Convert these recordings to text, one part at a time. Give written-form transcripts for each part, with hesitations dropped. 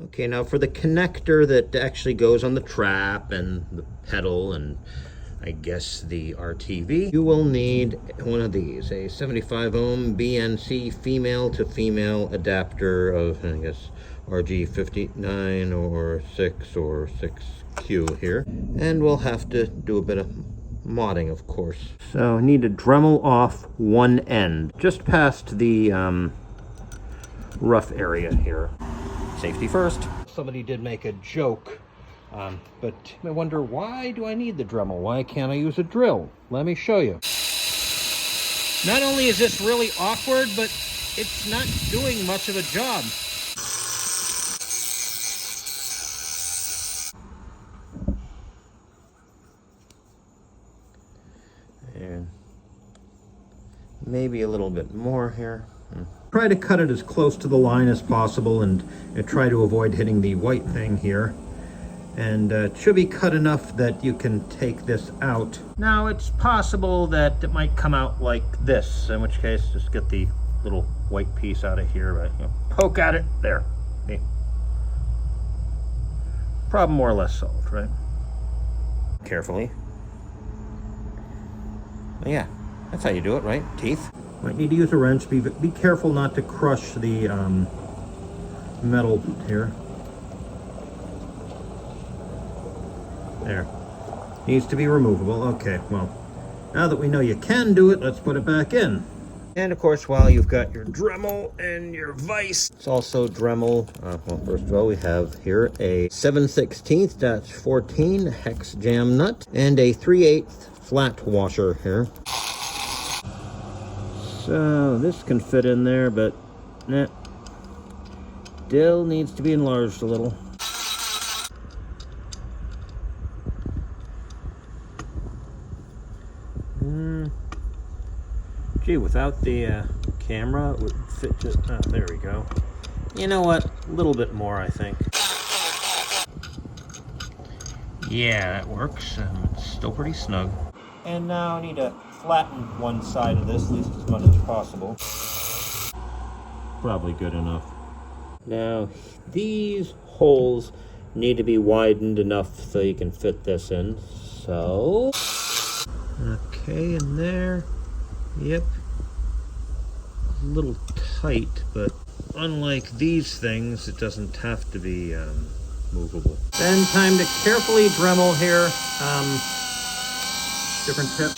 Okay, now for the connector that actually goes on the trap and the pedal and I guess the RTV, you will need one of these, a 75 ohm BNC female to female adapter of, I guess, RG59 or 6 or 6Q here. And we'll have to do a bit of modding, of course. So I need to Dremel off one end, just past the rough area here. Safety first. Somebody did make a joke. But I wonder, why do I need the Dremel? Why can't I use a drill? Let me show you. Not only is this really awkward, but it's not doing much of a job. And maybe a little bit more here. Try to cut it as close to the line as possible and try to avoid hitting the white thing here. And it should be cut enough that you can take this out. Now it's possible that it might come out like this, in which case just get the little white piece out of here, but poke at it, there. See? Problem more or less solved, right? Carefully. Well, yeah, that's how you do it, right? Teeth. Might need to use a wrench. Be careful not to crush the metal here. There. Needs to be removable. Okay, well, now that we know you can do it, let's put it back in. And of course, while you've got your Dremel and your vise, it's also Dremel. Well, first of all, we have here a 7/16-14 hex jam nut and a 3/8 flat washer here. So this can fit in there, but nah, still needs to be enlarged a little. Gee, without the camera, it would fit just... Oh, there we go. You know what? A little bit more, I think. Yeah, that works. It's still pretty snug. And now I need to flatten one side of this, at least as much as possible. Probably good enough. Now, these holes need to be widened enough so you can fit this in. So... Okay, in there. Yep. A little tight, but unlike these things, it doesn't have to be movable. Then time to carefully Dremel here. Different tip.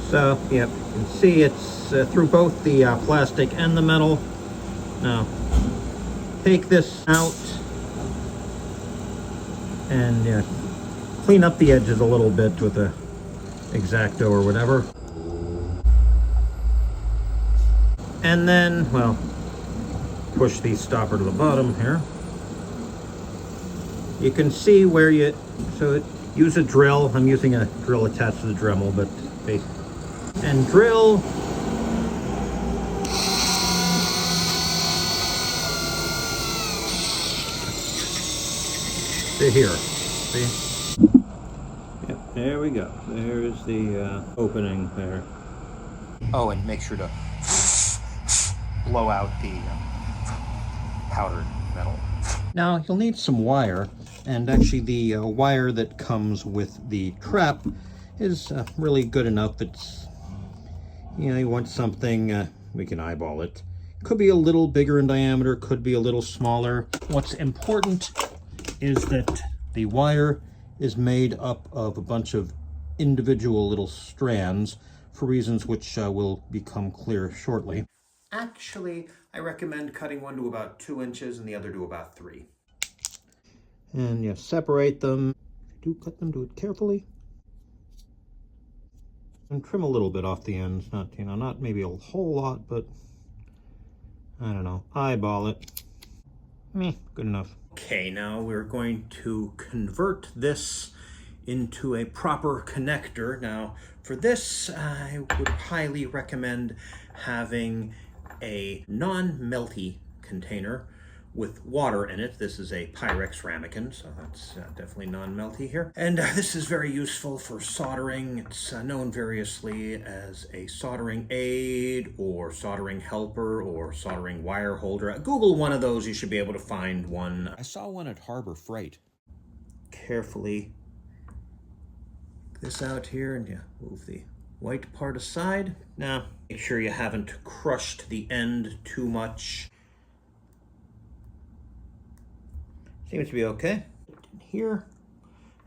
So, yep, you can see it's through both the plastic and the metal. Now, take this out and clean up the edges a little bit with a X-Acto or whatever. And then, well, push the stopper to the bottom here. You can see where use a drill. I'm using a drill attached to the Dremel, but and drill to here. See? Yep, there we go. There's the opening there. Oh, and make sure to blow out the powdered metal. Now, you'll need some wire, and actually the wire that comes with the trap is really good enough. It's, you want something, we can eyeball it. Could be a little bigger in diameter, could be a little smaller. What's important is that the wire is made up of a bunch of individual little strands for reasons which will become clear shortly. Actually, I recommend cutting one to about 2 inches and the other to about 3. And you separate them. Do cut them, do it carefully. And trim a little bit off the ends, not maybe a whole lot, but I don't know, eyeball it. Meh, good enough. Okay, now we're going to convert this into a proper connector. Now, for this, I would highly recommend having a non-melty container with water in it. This is a Pyrex ramekin, so that's definitely non-melty here. And this is very useful for soldering. It's known variously as a soldering aid or soldering helper or soldering wire holder. Google one of those, you should be able to find one. I saw one at Harbor Freight. Carefully this out here, and move the white part aside. Now, make sure you haven't crushed the end too much. Seems to be okay. In here,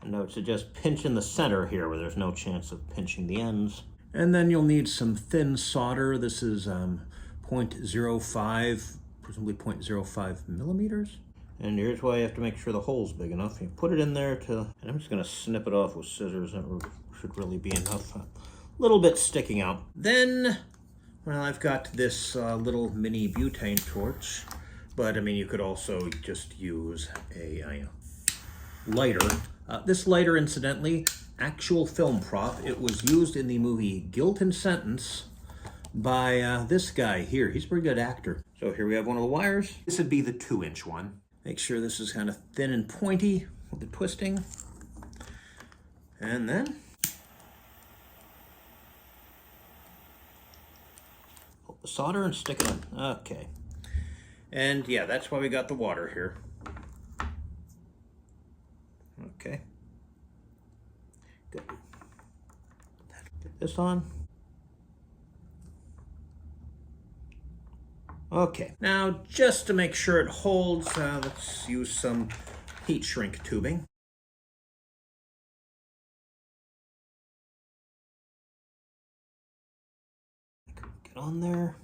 and note to just pinch in the center here where there's no chance of pinching the ends. And then you'll need some thin solder. This is 0.05, presumably 0.05 millimeters. And here's why you have to make sure the hole's big enough. You put it in there and I'm just gonna snip it off with scissors. That should really be enough. A little bit sticking out. Then, well, I've got this little mini butane torch. But I mean, you could also just use a lighter. This lighter, incidentally, actual film prop. It was used in the movie Guilt and Sentence by this guy here. He's a pretty good actor. So here we have one of the wires. This would be the 2-inch one. Make sure this is kind of thin and pointy with the twisting. And then pull the solder and stick it in. Okay. And yeah, that's why we got the water here. Okay. Good. Get this on. Okay. Now, just to make sure it holds, let's use some heat shrink tubing. Get on there.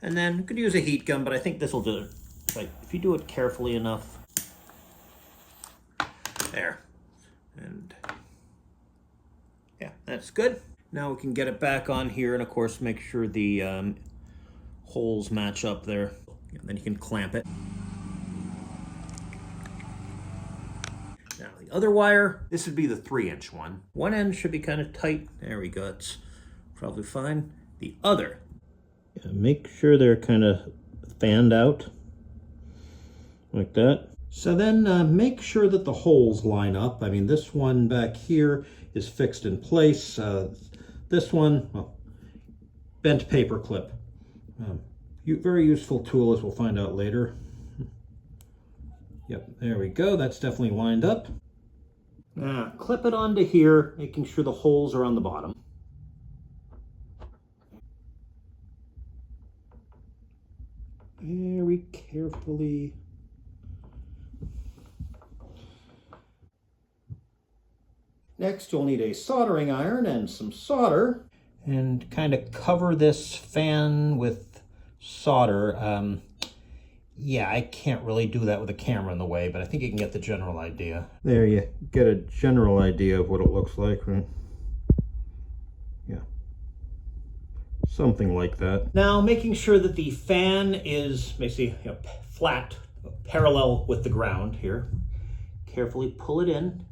And then you could use a heat gun, but I think this will do it. Like, if you do it carefully enough. There. And yeah, that's good. Now we can get it back on here and of course make sure the holes match up there. And then you can clamp it. Now the other wire, this would be the 3-inch one. One end should be kind of tight. There we go, it's probably fine. The other, make sure they're kind of fanned out like that. So then make sure that the holes line up. I mean, this one back here is fixed in place. This one, well, bent paper clip. Very useful tool, as we'll find out later. Yep, there we go. That's definitely lined up. Now, clip it onto here, making sure the holes are on the bottom. Very carefully. Next, you'll need a soldering iron and some solder. And kind of cover this fan with solder. Yeah, I can't really do that with a camera in the way, but I think you can get the general idea. There you get a general idea of what it looks like, right? Yeah. Something like that. Now, making sure that the fan is basically flat, parallel with the ground here. Carefully pull it in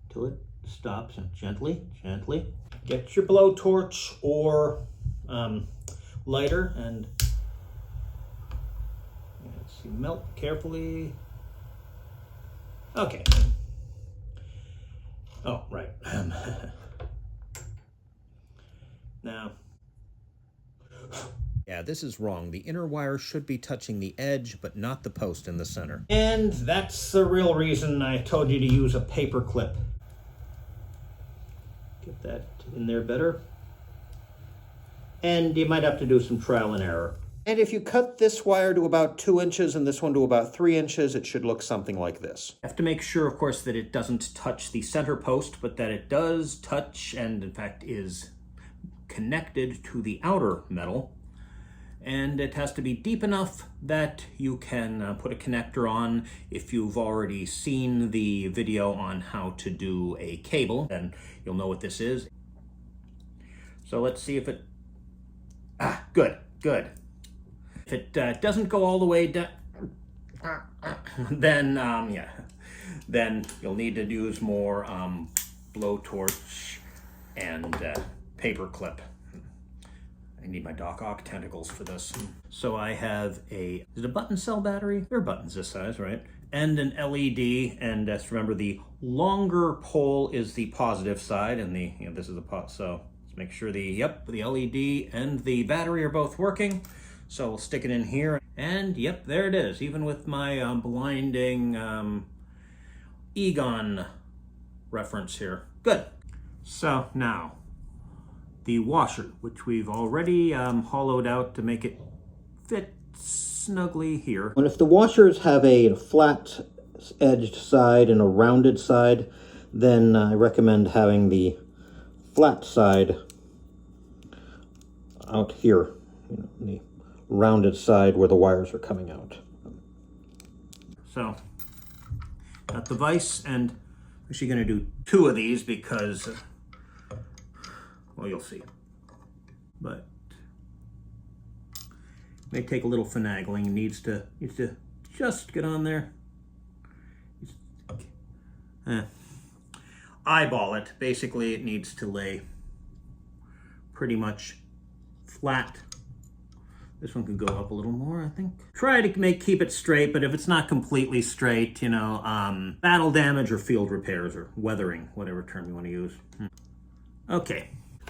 till it stops, and gently. Get your blowtorch or lighter and let's see, melt carefully. Okay. Oh, right. Now, yeah, this is wrong. The inner wire should be touching the edge, but not the post in the center. And that's the real reason I told you to use a paper clip. Get that in there better. And you might have to do some trial and error. And if you cut this wire to about 2 inches and this one to about 3 inches, it should look something like this. You have to make sure, of course, that it doesn't touch the center post, but that it does touch and, in fact, is connected to the outer metal. And it has to be deep enough that you can put a connector on. If you've already seen the video on how to do a cable, then you'll know what this is. So let's see if it... Ah, good. If it doesn't go all the way down, then, then you'll need to use more blowtorch and paper clip. I need my Doc Ock tentacles for this. So I have is it a button cell battery? There are buttons this size, right? And an LED, and just remember the longer pole is the positive side, and this is the so let's make sure the LED and the battery are both working. So we'll stick it in here, and yep, there it is, even with my blinding Egon reference here. Good. So now, the washer, which we've already hollowed out to make it fit snugly here. And if the washers have a flat edged side and a rounded side, then I recommend having the flat side out here, the rounded side where the wires are coming out. So, got the vise, and I'm actually going to do 2 of these because, well, you'll see. But may take a little finagling. Needs to just get on there. Eyeball it. Basically, it needs to lay pretty much flat. This one could go up a little more, I think. Try to keep it straight, but if it's not completely straight, battle damage or field repairs or weathering, whatever term you want to use.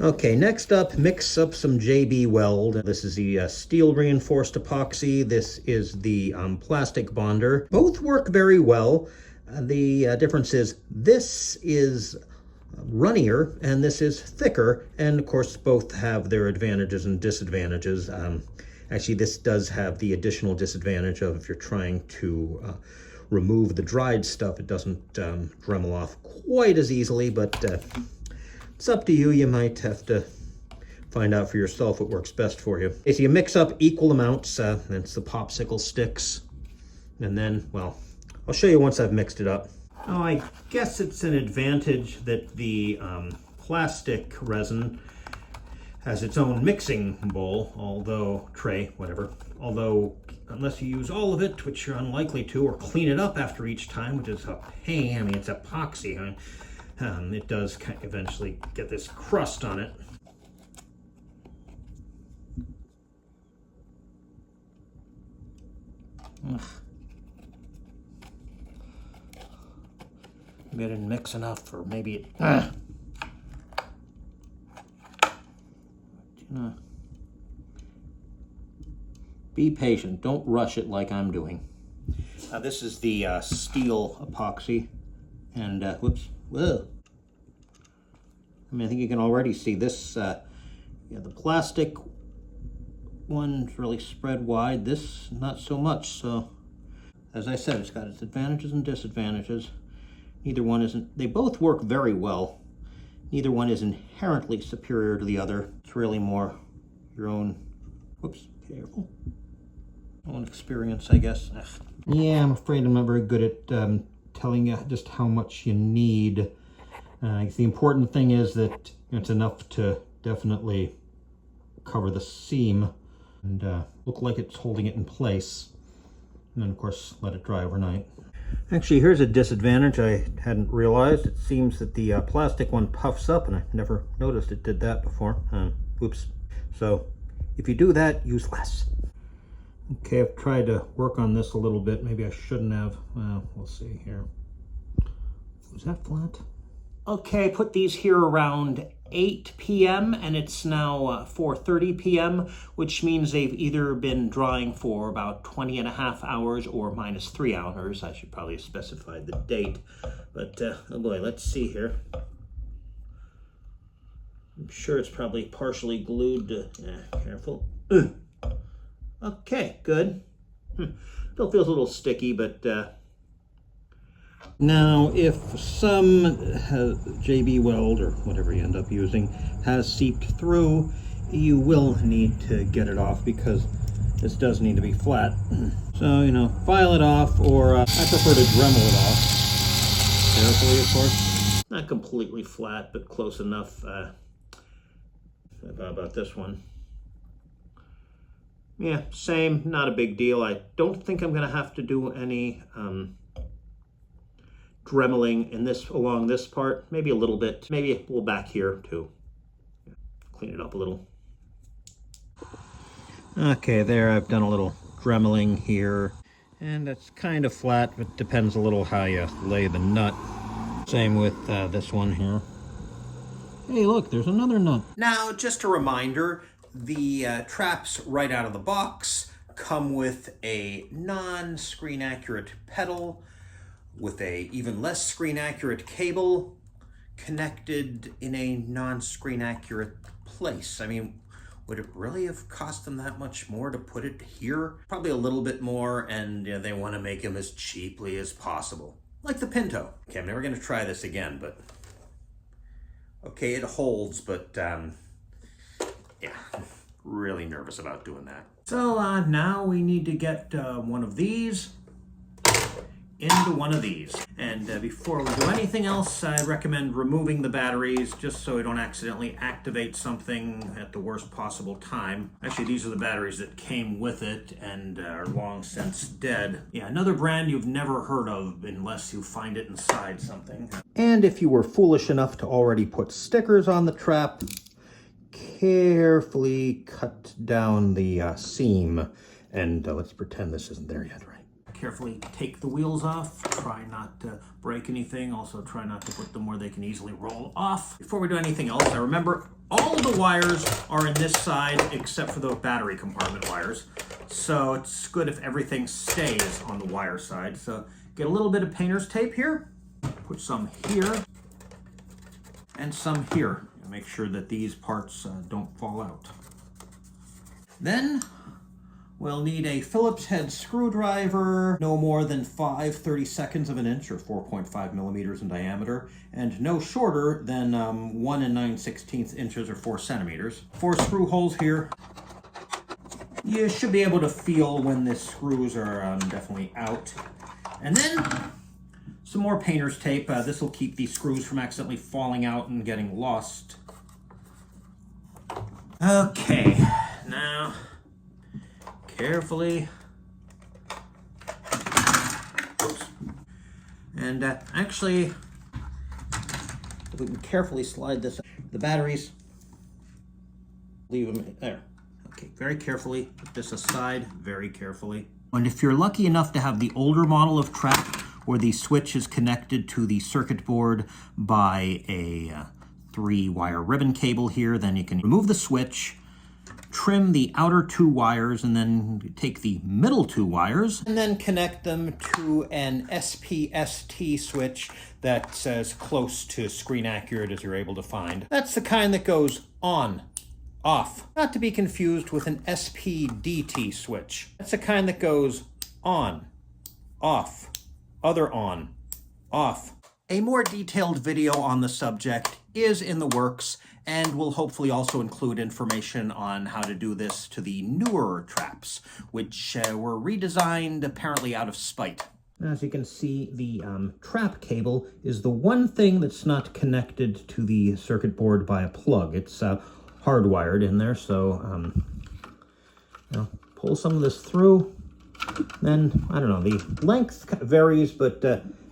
Okay, next up, mix up some JB Weld. This is the steel reinforced epoxy. This is the plastic bonder. Both work very well. The difference is this is runnier and this is thicker, and of course both have their advantages and disadvantages. Actually, this does have the additional disadvantage of if you're trying to remove the dried stuff, it doesn't Dremel off quite as easily, but it's up to you. You might have to find out for yourself what works best for you. Okay, so you mix up equal amounts. That's the popsicle sticks. And then, well, I'll show you once I've mixed it up. Oh, I guess it's an advantage that the plastic resin has its own mixing bowl, although unless you use all of it, which you're unlikely to, or clean it up after each time, which is a pain. I mean, it's epoxy, huh? It does eventually get this crust on it. Ugh. Maybe I didn't mix enough, or maybe it... Be patient. Don't rush it like I'm doing. This is the steel epoxy, and whoops. Whoa. I mean, I think you can already see this. The plastic one's really spread wide. This, not so much. So, as I said, it's got its advantages and disadvantages. Neither one isn't. They both work very well. Neither one is inherently superior to the other. It's really more your own. Whoops. Careful. Own experience, I guess. Ugh. Yeah, I'm afraid I'm not very good at telling you just how much you need. The important thing is that it's enough to definitely cover the seam and look like it's holding it in place. And then, of course, let it dry overnight. Actually, here's a disadvantage I hadn't realized. It seems that the plastic one puffs up, and I never noticed it did that before. Oops. So, if you do that, use less. Okay, I've tried to work on this a little bit. Maybe I shouldn't have. Well, we'll see here. Was that flat? Okay, put these here around 8 p.m. and it's now 4:30 p.m., which means they've either been drying for about 20 and a half hours or minus 3 hours. I should probably have specified the date, but oh boy, let's see here. I'm sure it's probably partially glued to, careful. Okay, good. Still feels a little sticky, but now if some JB Weld or whatever you end up using has seeped through, you will need to get it off because this does need to be flat. So, file it off, or I prefer to Dremel it off. Carefully, of course. Not completely flat, but close enough. About this one. Yeah, same, not a big deal. I don't think I'm going to have to do any dremeling in this along this part. Maybe a little bit. Maybe a little back here too. Clean it up a little. Okay, there I've done a little dremeling here, and it's kind of flat, but depends a little how you lay the nut. Same with this one here. Hey, look, there's another nut. Now, just a reminder, the traps right out of the box come with a non-screen accurate pedal, with a even less screen accurate cable connected in a non-screen accurate place. I mean, would it really have cost them that much more to put it here? Probably a little bit more, and they want to make them as cheaply as possible. Like the Pinto. Okay, I'm never going to try this again, but... Okay, it holds, but yeah, really nervous about doing that. So now we need to get one of these into one of these. And before we do anything else, I recommend removing the batteries just so we don't accidentally activate something at the worst possible time. Actually, these are the batteries that came with it and are long since dead. Yeah, another brand you've never heard of unless you find it inside something. And if you were foolish enough to already put stickers on the trap, carefully cut down the seam. And let's pretend this isn't there yet, right? Carefully take the wheels off, try not to break anything, also try not to put them where they can easily roll off. Before we do anything else, I remember all of the wires are in this side except for the battery compartment wires. So it's good if everything stays on the wire side. So get a little bit of painter's tape here, put some here, and some here. Make sure that these parts don't fall out. Then we'll need a Phillips head screwdriver, no more than 5/32 of an inch or 4.5 millimeters in diameter, and no shorter than 1 9/16 inches or 4 centimeters. 4 screw holes here. You should be able to feel when the screws are definitely out. And then some more painter's tape. This will keep these screws from accidentally falling out and getting lost. Okay, now carefully, oops. And actually, if we can carefully slide this, the batteries, leave them there. Okay, very carefully, put this aside, very carefully. And if you're lucky enough to have the older model of trap where the switch is connected to the circuit board by a 3-wire ribbon cable here, then you can remove the switch, trim the outer 2 wires, and then take the middle 2 wires and then connect them to an SPST switch that's as close to screen accurate as you're able to find. That's the kind that goes on, off. Not to be confused with an SPDT switch. That's the kind that goes on, off, other on, off. A more detailed video on the subject is in the works, and will hopefully also include information on how to do this to the newer traps, which were redesigned apparently out of spite. As you can see, the trap cable is the one thing that's not connected to the circuit board by a plug. It's hardwired in there, so pull some of this through. Then, I don't know, the length varies, but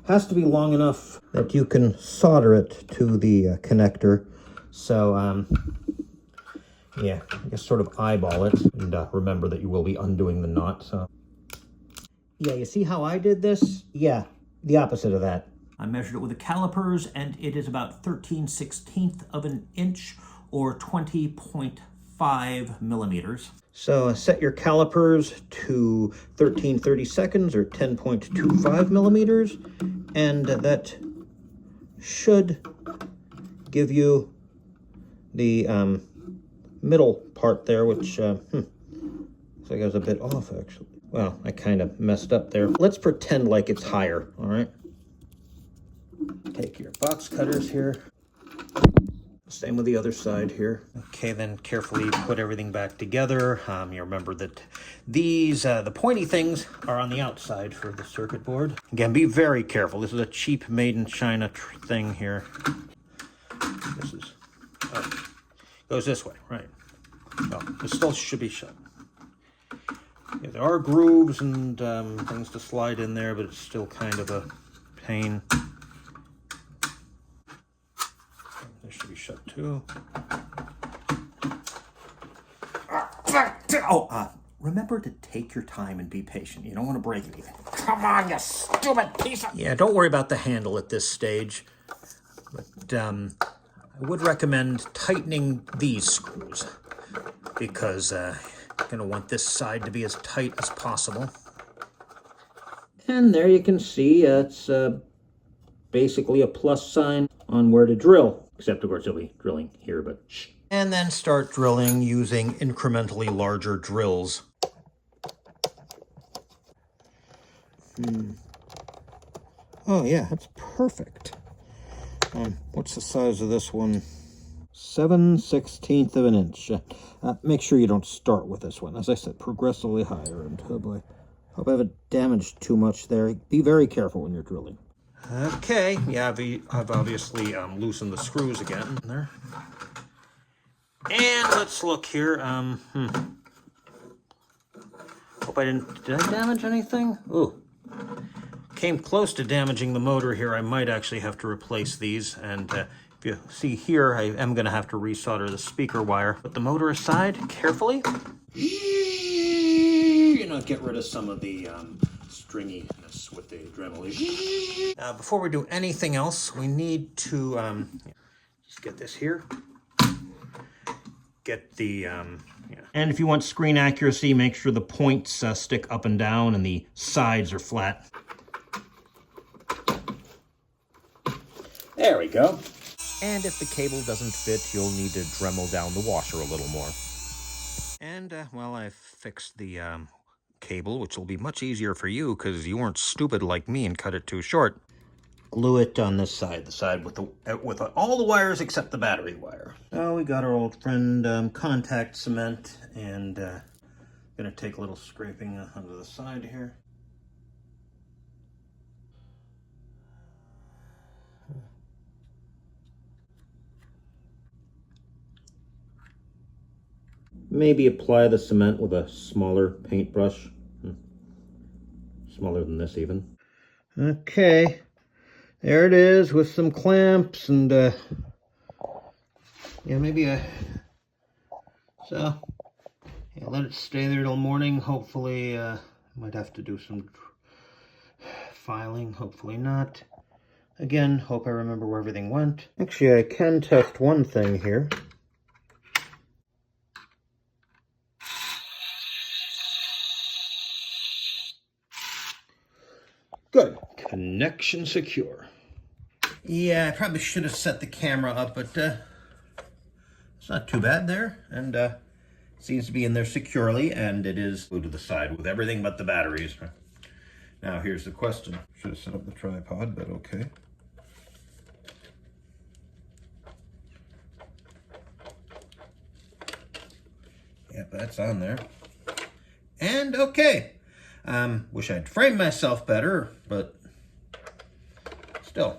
has to be long enough that you can solder it to the connector. So, yeah, I guess sort of eyeball it, and remember that you will be undoing the knot. So, yeah, you see how I did this? Yeah, the opposite of that. I measured it with the calipers, and it is about 13/16 of an inch, or 20.5 millimeters. So set your calipers to 13/32 or 10.25 millimeters, and that should give you the middle part there, which looks like I was a bit off, actually. Well, I kind of messed up there. Let's pretend like it's higher, all right? Take your box cutters here. Same with the other side here. Okay, then carefully put everything back together. You remember that these, the pointy things are on the outside for the circuit board. Again, be very careful. This is a cheap made in China thing here. This is, goes this way, right. Well, this still should be shut. Yeah, there are grooves and things to slide in there, but it's still kind of a pain. This should be shut too. Remember to take your time and be patient. You don't want to break anything. Come on, you stupid piece of... Yeah, don't worry about the handle at this stage. But I would recommend tightening these screws because you're going to want this side to be as tight as possible. And there you can see it's basically a plus sign on where to drill. Except, of course, you'll be drilling here, but shh. And then start drilling using incrementally larger drills. Oh yeah, that's perfect. What's the size of this one? 7/16 of an inch. Make sure you don't start with this one. As I said, progressively higher. And oh boy, hope I haven't damaged too much there. Be very careful when you're drilling. Okay, yeah, I've obviously loosened the screws again there. And let's look here. Hope I didn't. Did I damage anything? Ooh. Came close to damaging the motor here. I might actually have to replace these. And if you see here, I am going to have to resolder the speaker wire. Put the motor aside carefully. You know, get rid of some of the stringiness with the Dremel. Before we do anything else, we need to just get this here. Get the and if you want screen accuracy, make sure the points stick up and down and the sides are flat. There we go. And if the cable doesn't fit, you'll need to Dremel down the washer a little more. And, well, I've fixed the cable, which will be much easier for you because you weren't stupid like me and cut it too short. Glue it on this side, the side with all the wires except the battery wire. So we got our old friend contact cement, and gonna take a little scraping onto the side here. Maybe apply the cement with a smaller paintbrush. Smaller than this even. Okay, there it is with some clamps and yeah, maybe so yeah, let it stay there till morning. Hopefully might have to do some filing, hopefully not. Again, hope I remember where everything went. Actually, I can test one thing here. Good. Connection secure. Yeah, I probably should have set the camera up, but it's not too bad there. And it seems to be in there securely, and it is glued to the side with everything but the batteries. Now, here's the question. Should have set up the tripod, but okay. Yep, that's on there. And okay. Wish I'd framed myself better, but still.